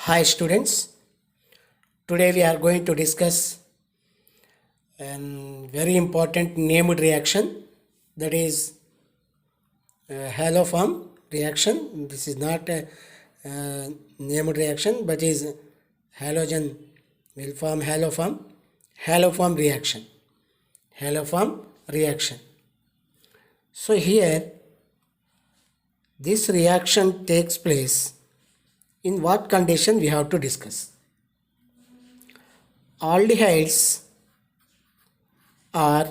Hi students, today we are going to discuss a very important named reaction, that is haloform reaction. This is not a named reaction but is halogen will form haloform reaction. So here this reaction takes place in what condition we have to discuss. Aldehydes are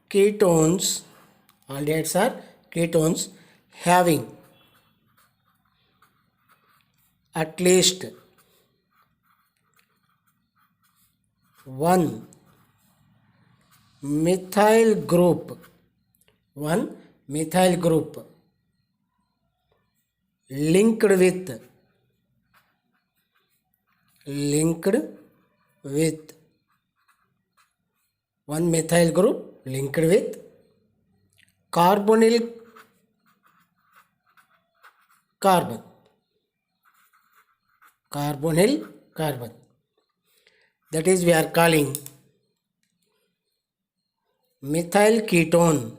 ketones, having at least one methyl group linked with one methyl group linked with carbonyl carbon. That is, we are calling methyl ketone.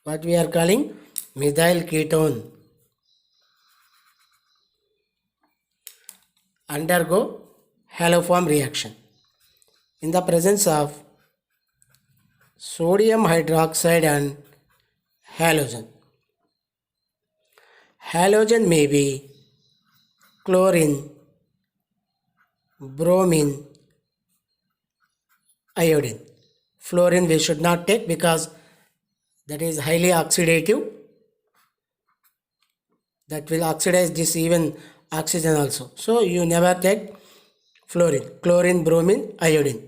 What we are calling? Methyl ketone. Undergo haloform reaction in the presence of sodium hydroxide and halogen. Halogen may be chlorine, bromine, iodine. Fluorine we should not take because that is highly oxidative. That will oxidize this even oxygen also. So you never take fluorine, chlorine, bromine, iodine.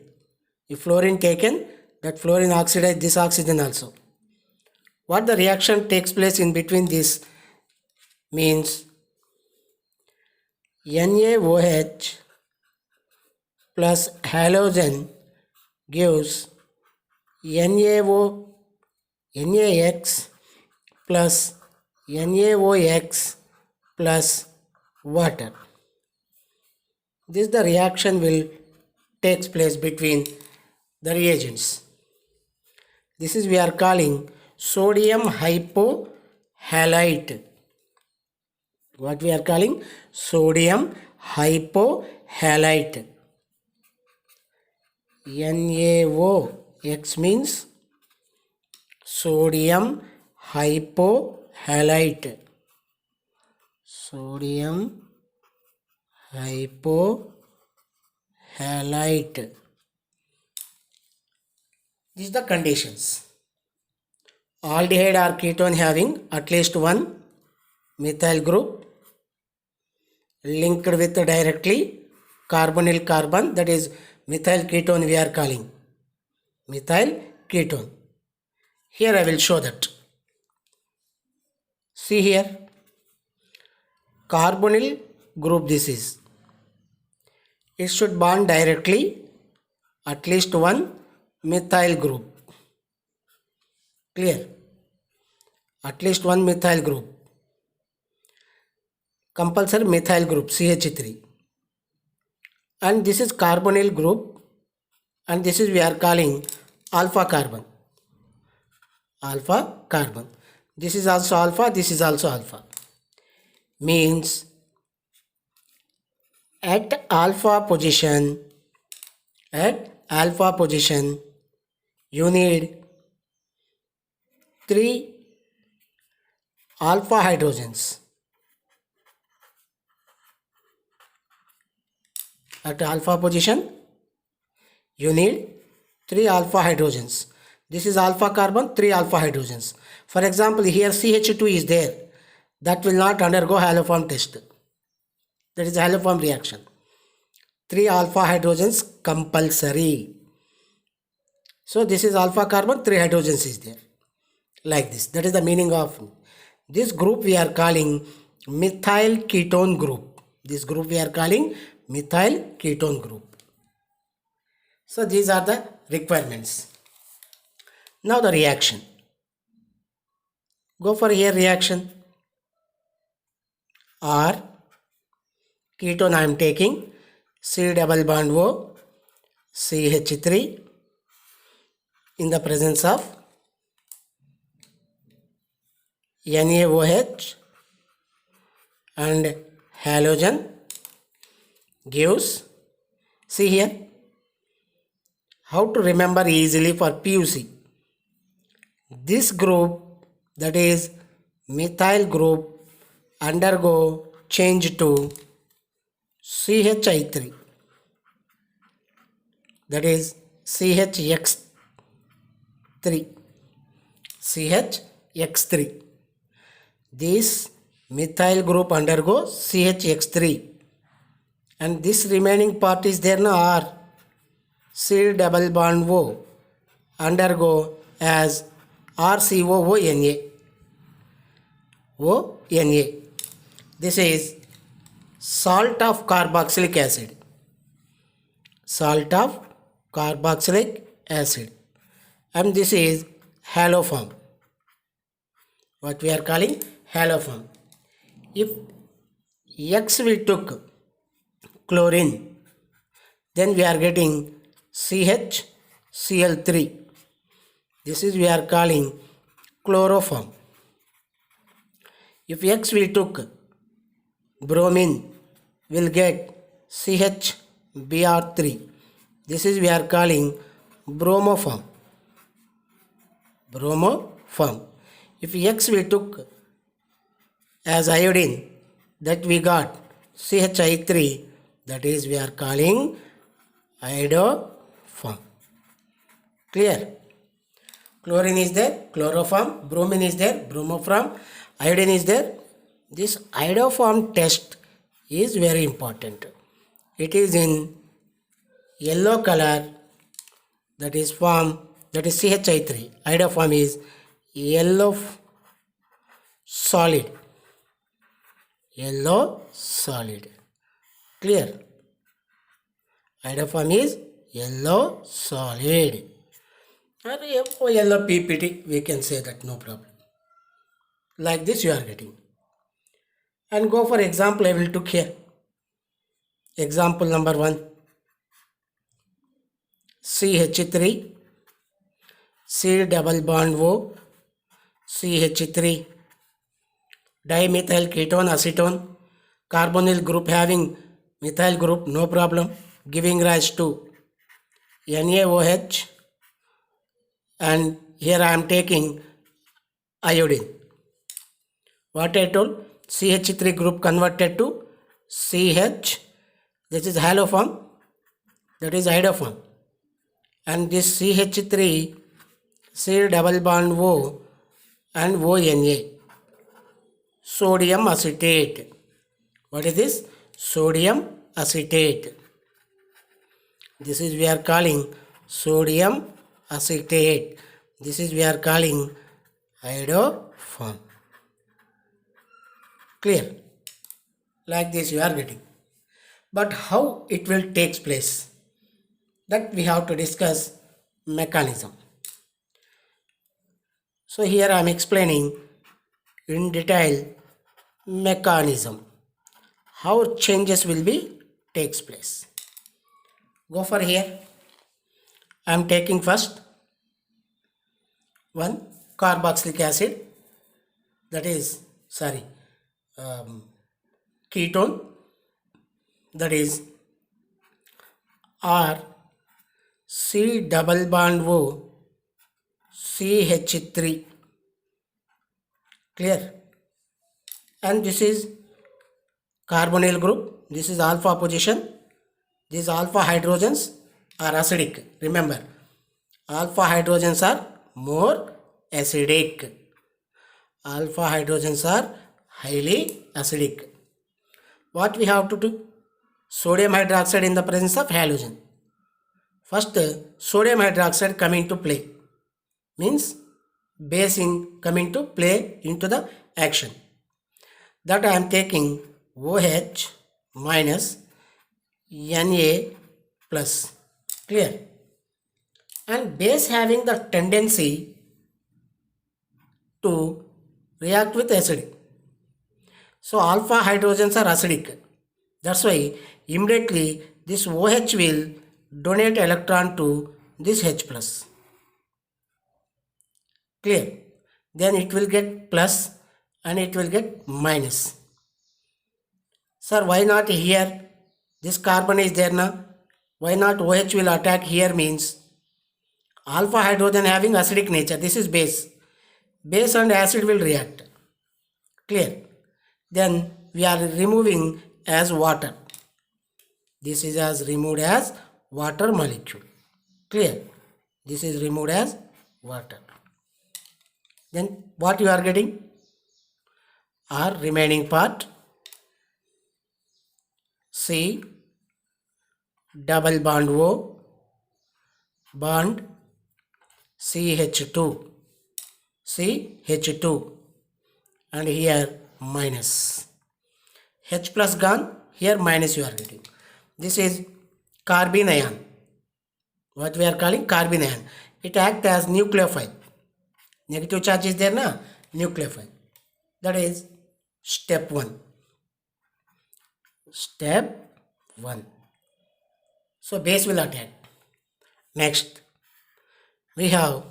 If fluorine taken, that fluorine oxidize this oxygen also. What the reaction takes place in between this means NaOH plus halogen gives NaX plus NaOX plus water. This the reaction will takes place between the reagents. This is we are calling sodium hypohalite. What we are calling? Sodium hypohalite. NaOX means sodium hypohalite. Sodium hypohalite. These are the conditions. Aldehyde or ketone having at least one methyl group linked with directly carbonyl carbon, that is methyl ketone we are calling. Methyl ketone. Here I will show that. See here. Carbonyl group this is. It should bond directly at least one methyl group. Clear? At least one methyl group. Compulsory methyl group CH3. And this is carbonyl group, and this is we are calling alpha carbon. This is also alpha, this is also alpha. Means at alpha position you need 3 alpha hydrogens. At alpha position you need 3 alpha hydrogens. This is alpha carbon, 3 alpha hydrogens. For example, here CH2 is there. That will not undergo haloform test. That is haloform reaction. 3 alpha hydrogens compulsory. So this is alpha carbon, 3 hydrogens is there. Like this. That is the meaning of this group we are calling methyl ketone group. This group we are calling methyl ketone group. So these are the requirements. Now the reaction. Go for here reaction. R ketone I am taking C double bond O CH3 in the presence of NaOH and halogen gives, see here, how to remember easily for PUC. This group, that is methyl group, undergo change to CHI3, that is CHX3. CHX3. This methyl group undergo CHX3 and this remaining part is there now R. C double bond O undergo as RCOONA. ONA. This is salt of carboxylic acid. Salt of carboxylic acid. And this is haloform. What we are calling haloform. If X we took chlorine, then we are getting CHCl3. This is we are calling chloroform. If X we took bromine, we'll get CHBr3. This is we are calling bromoform. Bromoform. If X we took as iodine, that we got CHI3, that is we are calling iodoform. Clear? Chlorine is there, chloroform. Bromine is there, bromoform. Iodine is there. This iodoform test is very important. It is in yellow color, that is form, that is CHI3. Iodoform is yellow solid. Yellow solid. Clear? Iodoform is yellow solid. Or yellow PPT, we can say that, no problem. Like this you are getting. And go for example, I will took here. Example number 1. CH3, C double bond O, CH3, dimethyl ketone acetone, carbonyl group having methyl group, no problem, giving rise to NaOH, and here I am taking iodine. What I told? CH3 group converted to CH, this is haloform, that is iodoform. And this CH3, C double bond O and ONA, sodium acetate. What is this? Sodium acetate. This is we are calling sodium acetate. This is we are calling iodoform. Clear? Like this you are getting. But how it will take place? That we have to discuss mechanism. So here I am explaining in detail mechanism. How changes will be takes place. Go for here. I am taking first one carboxylic acid, that is ketone, that is R C double bond O CH3. Clear? And this is carbonyl group. This is alpha position. These alpha hydrogens are acidic. Remember, alpha hydrogens are more acidic. Alpha hydrogens are highly acidic. What we have to do? Sodium hydroxide in the presence of halogen. First, sodium hydroxide come into play. Means base come into play into the action. That I am taking OH minus Na plus. Clear? And base having the tendency to react with acid. So alpha hydrogens are acidic. That's why immediately this OH will donate electron to this H plus. Clear? Then it will get plus and it will get minus. Sir, why not here? This carbon is there now. Why not OH will attack here means alpha hydrogen having acidic nature. This is base. Base and acid will react. Clear? Then we are removing as water. This is as removed as water molecule. Clear? This is removed as water. Then what you are getting? Our remaining part C double bond O bond CH2 and here minus. H plus gone, here minus you are getting. This is carbene ion. What we are calling carbene ion. It acts as nucleophile. Negative charge is there na? Nucleophile. That is step 1. Step 1. So base will attack. Next, we have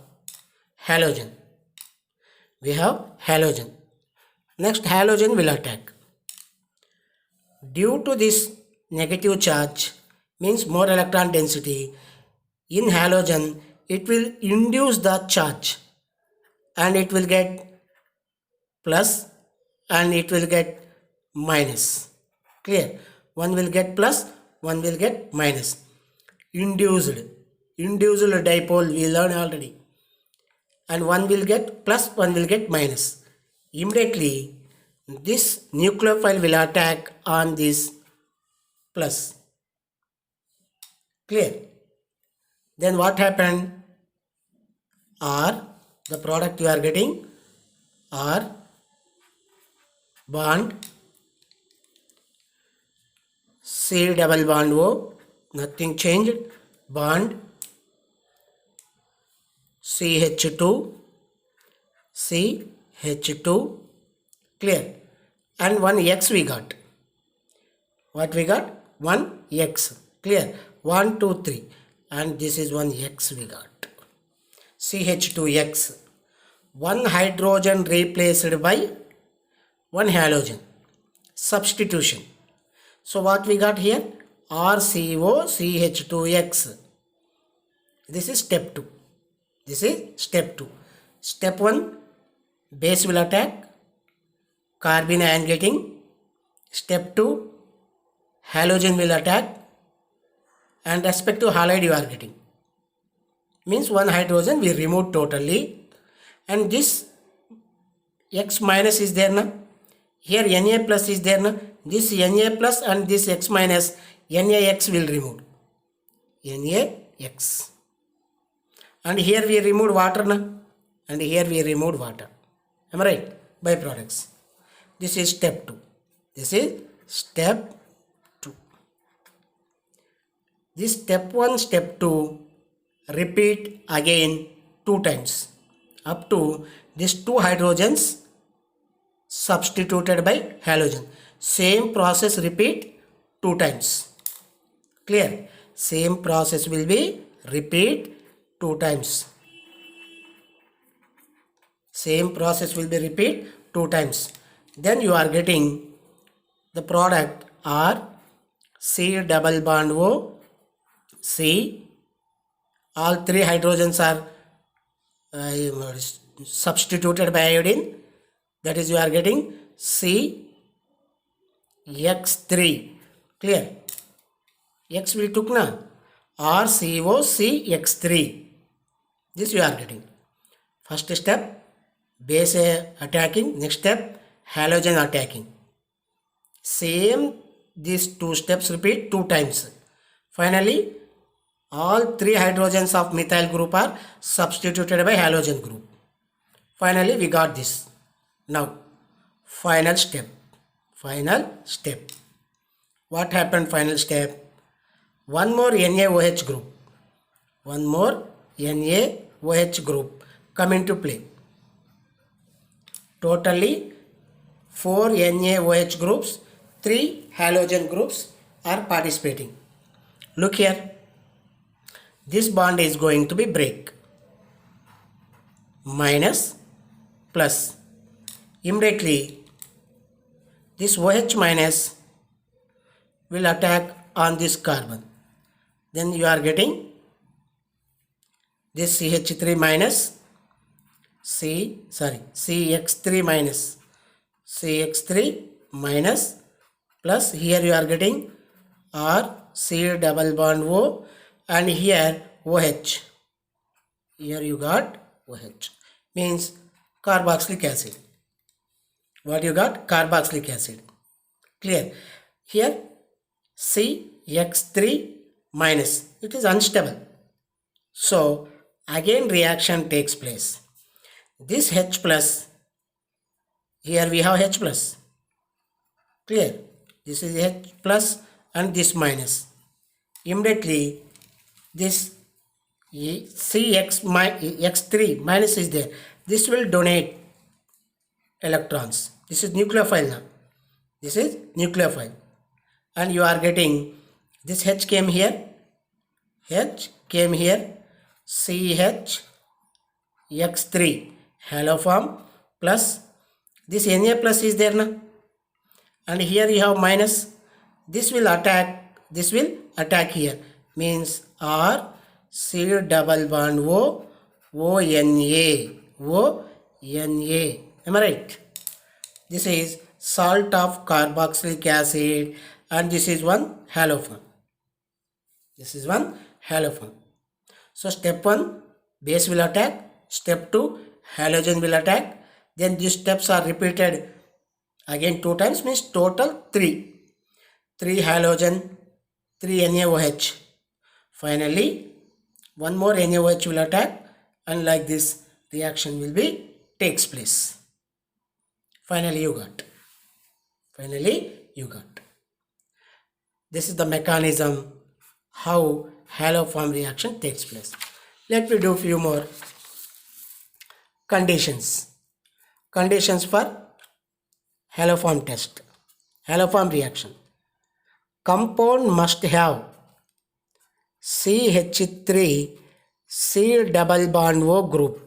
halogen. Next, halogen will attack. Due to this negative charge, means more electron density, in halogen, it will induce the charge and it will get plus and it will get minus. Clear? One will get plus, one will get minus. Induced dipole we learned already. And one will get plus, one will get minus. Immediately, this nucleophile will attack on this plus. Clear? Then what happened? R, the product you are getting, R bond C double bond O, nothing changed, bond CH2, clear, and one X we got. What we got? One X, clear, 1, 2, 3, and this is one X we got. CH2X, one hydrogen replaced by one halogen, substitution. So what we got here? RCOCH2X. This is step 2. Step 1, base will attack, carbene ion getting. Step 2, halogen will attack, and respective halide you are getting. Means one hydrogen we remove totally, and this X minus is there now. Here Na plus is there now. This Na plus and this X minus, NaX will remove. NaX. And here we removed water now. And here we removed water. Am I right? Byproducts. This is step 2. This step 1, step 2 repeat again 2 times. Up to these 2 hydrogens substituted by halogen. Same process repeat 2 times. Clear? Same process will be repeat 2 times. Then you are getting the product R C double bond O C. All 3 hydrogens are substituted by iodine. That is, you are getting CX3. Clear? X we took na. RCOCX3. This you are getting. First step, base attacking. Next step, halogen attacking. Same, these 2 steps repeat 2 times. Finally, all 3 hydrogens of methyl group are substituted by halogen group. Finally, we got this. Now, final step. What happened final step? One more NaOH group come into play. Totally 4 NaOH groups, 3 halogen groups are participating. Look here, this bond is going to be break. Minus plus. Immediately this OH minus will attack on this carbon. Then you are getting this CH3 minus CX3 minus CX3 minus plus, here you are getting R C double bond O, and here OH. Here you got OH, means carboxylic acid. What you got? Carboxylic acid. Clear? Here CX3 minus, it is unstable. So again reaction takes place. This H plus, here we have H plus. Clear? This is H plus and this minus. Immediately this CX3 minus is there. This will donate electrons. This is nucleophile now. This is nucleophile. And you are getting this H came here. H came here. CH3 halo form plus this Na plus is there now. And here you have minus. This will attack here. Means R C double bond O ONA. Am I right? This is salt of carboxylic acid, and this is one haloform. So step 1, base will attack. Step 2, halogen will attack. Then these steps are repeated again 2 times, means total 3. 3 halogen, 3 NaOH. Finally, one more NaOH will attack, and like this reaction will be takes place. Finally you got. This is the mechanism how haloform reaction takes place. Let me do few more conditions for haloform test, haloform reaction. Compound must have CH3 C double bond O group.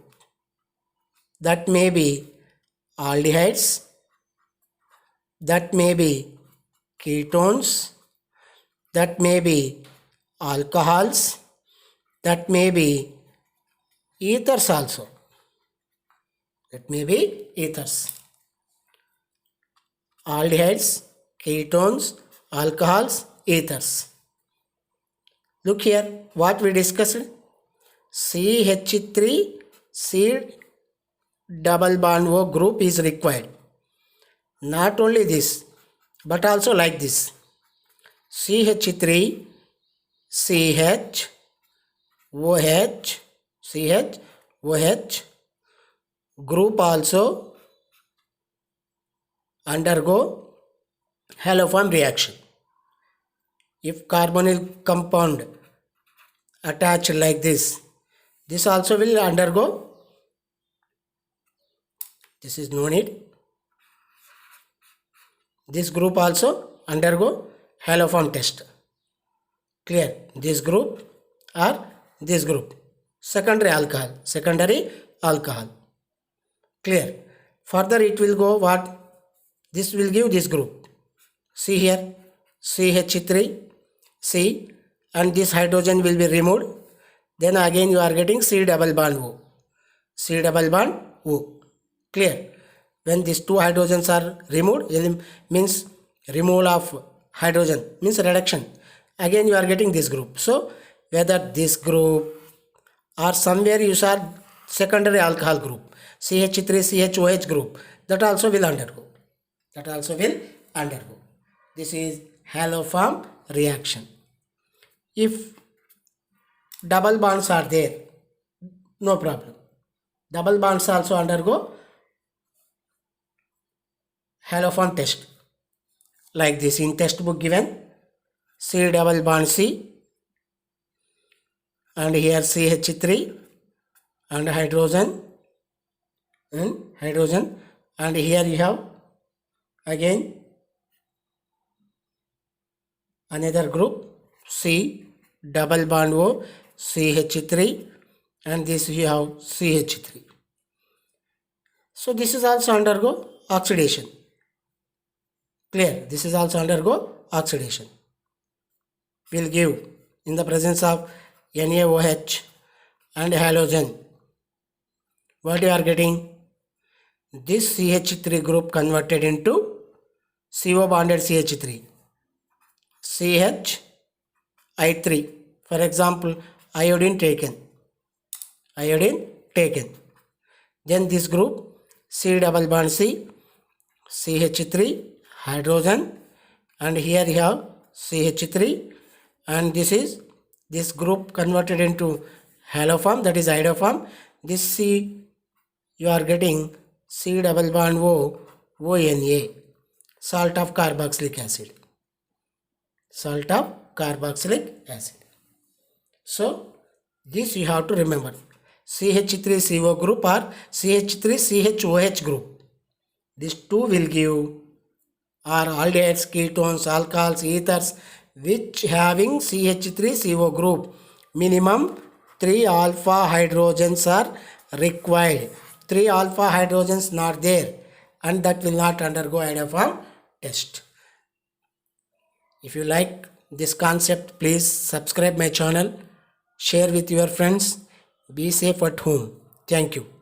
That may be aldehydes, that may be ketones, that may be alcohols, that may be ethers also. Aldehydes, ketones, alcohols, ethers. Look here, what we discussed. CH3 C double bond O group is required. Not only this, but also like this. CH3 CH OH group also undergo haloform reaction. If carbonyl compound attached like this also will undergo. This is no need. This group also undergo haloform test. Clear? This group or this group. Secondary alcohol. Clear? Further it will go what? This will give this group. See here, CH3 C, and this hydrogen will be removed. Then again you are getting C double bond O. Clear? When these 2 hydrogens are removed, means removal of hydrogen, means reduction. Again you are getting this group. So whether this group or somewhere you saw secondary alcohol group, CH3 CHOH group, that also will undergo. This is haloform reaction. If double bonds are there, no problem. Double bonds also undergo haloform test. Like this in textbook given, C double bond C, and here CH3 and hydrogen, and here you have again another group C double bond O CH3, and this you have CH3. So this is also undergo oxidation. Clear? This is also undergo oxidation. Will give in the presence of NaOH and halogen. What you are getting? This CH3 group converted into CO bonded CH3. CHI3. For example, iodine taken. Then this group C double bond C, CH3 hydrogen, and here you have CH3, and this group converted into haloform, that is iodoform. This C you are getting C double bond O, ONA, salt of carboxylic acid. So this you have to remember. CH3CO group or CH3CHOH group. These two will give are aldehydes, ketones, alcohols, ethers which having CH3CO group. Minimum 3 alpha hydrogens are required. 3 alpha hydrogens not there, and that will not undergo iodoform test. If you like this concept, please subscribe my channel, share with your friends. Be safe at home. Thank you.